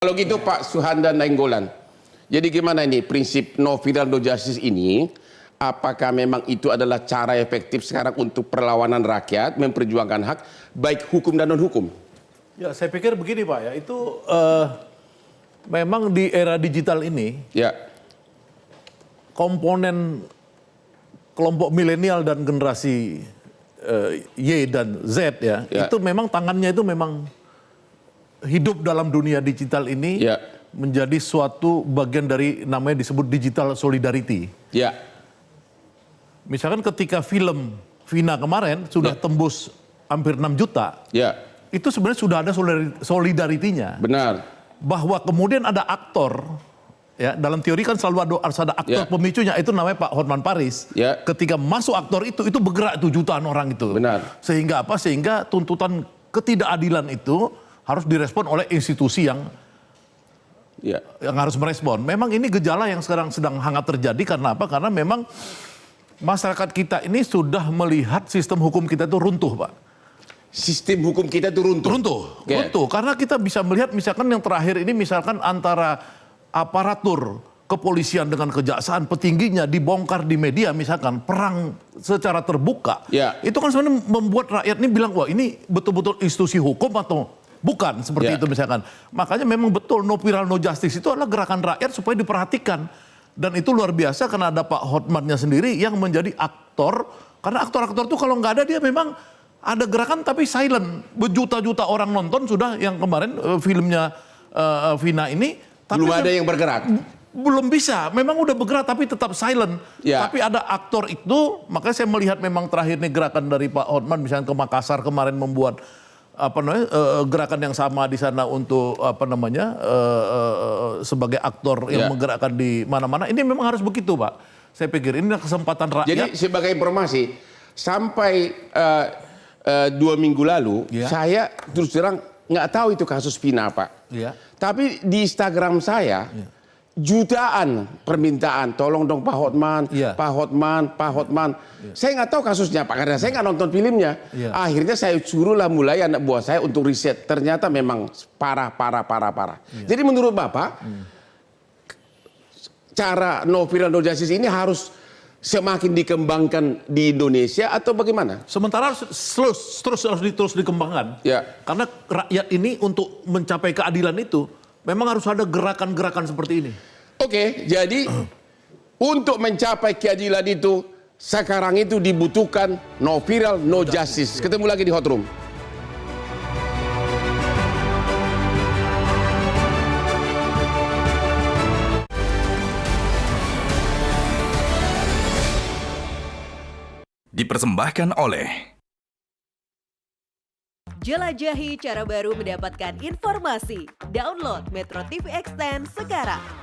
Kalau gitu Pak Suhandan Nainggolan, jadi gimana ini prinsip no viral no justice ini? Apakah memang itu adalah cara efektif sekarang untuk perlawanan rakyat memperjuangkan hak baik hukum dan non hukum? Ya, saya pikir begini Pak ya, itu memang di era digital ini Ya, komponen kelompok milenial dan generasi Y dan Z ya, itu memang tangannya itu memang hidup dalam dunia digital ini menjadi suatu bagian dari namanya disebut digital solidarity. ya, Misalkan ketika film Vina kemarin sudah tembus hampir 6 juta, ya, itu sebenarnya sudah ada solidarity-nya. benar. Bahwa kemudian ada aktor, ya dalam teori kan selalu harus ada aktor pemicunya, itu namanya Pak Hotman Paris. Ya. Ketika masuk aktor itu bergerak itu jutaan orang itu. Benar. Sehingga apa? Sehingga tuntutan ketidakadilan itu harus direspon oleh institusi yang harus merespon. Memang ini gejala yang sekarang sedang hangat terjadi karena apa? Karena memang masyarakat kita ini sudah melihat sistem hukum kita itu runtuh, Pak. Sistem hukum kita itu runtuh. Runtuh. Karena kita bisa melihat misalkan yang terakhir ini misalkan antara aparatur kepolisian dengan kejaksaan petingginya dibongkar di media misalkan perang secara terbuka. Itu kan sebenarnya membuat rakyat ini bilang wah ini betul-betul institusi hukum atau bukan seperti itu misalkan. Makanya memang betul no viral no justice itu adalah gerakan rakyat supaya diperhatikan. Dan itu luar biasa karena ada Pak Hotmannya sendiri yang menjadi aktor. Karena aktor-aktor itu kalau nggak ada dia memang ada gerakan tapi silent. Berjuta-juta orang nonton sudah yang kemarin filmnya Vina ini. Tapi belum ada yang bergerak. Belum bisa. Memang udah bergerak tapi tetap silent. Tapi ada aktor itu, makanya saya melihat memang terakhir nih gerakan dari Pak Hotman misalnya ke Makassar kemarin membuat gerakan yang sama di sana untuk sebagai aktor yang menggerakkan di mana-mana. Ini memang harus begitu, Pak. Saya pikir ini adalah kesempatan rakyat. Jadi sebagai informasi, sampai 2 minggu lalu saya terus terang nggak tahu itu kasus Vina, Pak. Tapi di Instagram saya jutaan permintaan, tolong dong Pak Hotman, Pak Hotman, Pak Hotman. Saya nggak tahu kasusnya Pak, karena saya nggak nonton filmnya. Akhirnya saya suruhlah mulai anak buah saya untuk riset. Ternyata memang parah. Jadi menurut Bapak, cara no viral no justice ini harus semakin dikembangkan di Indonesia atau bagaimana? Sementara terus harus dikembangkan. Karena rakyat ini untuk mencapai keadilan itu memang harus ada gerakan-gerakan seperti ini. Oke, jadi untuk mencapai keadilan itu sekarang itu dibutuhkan no viral no justice. Ketemu lagi di Hot Room. Dipersembahkan oleh jelajahi cara baru mendapatkan informasi. Download Metro TV Extend sekarang.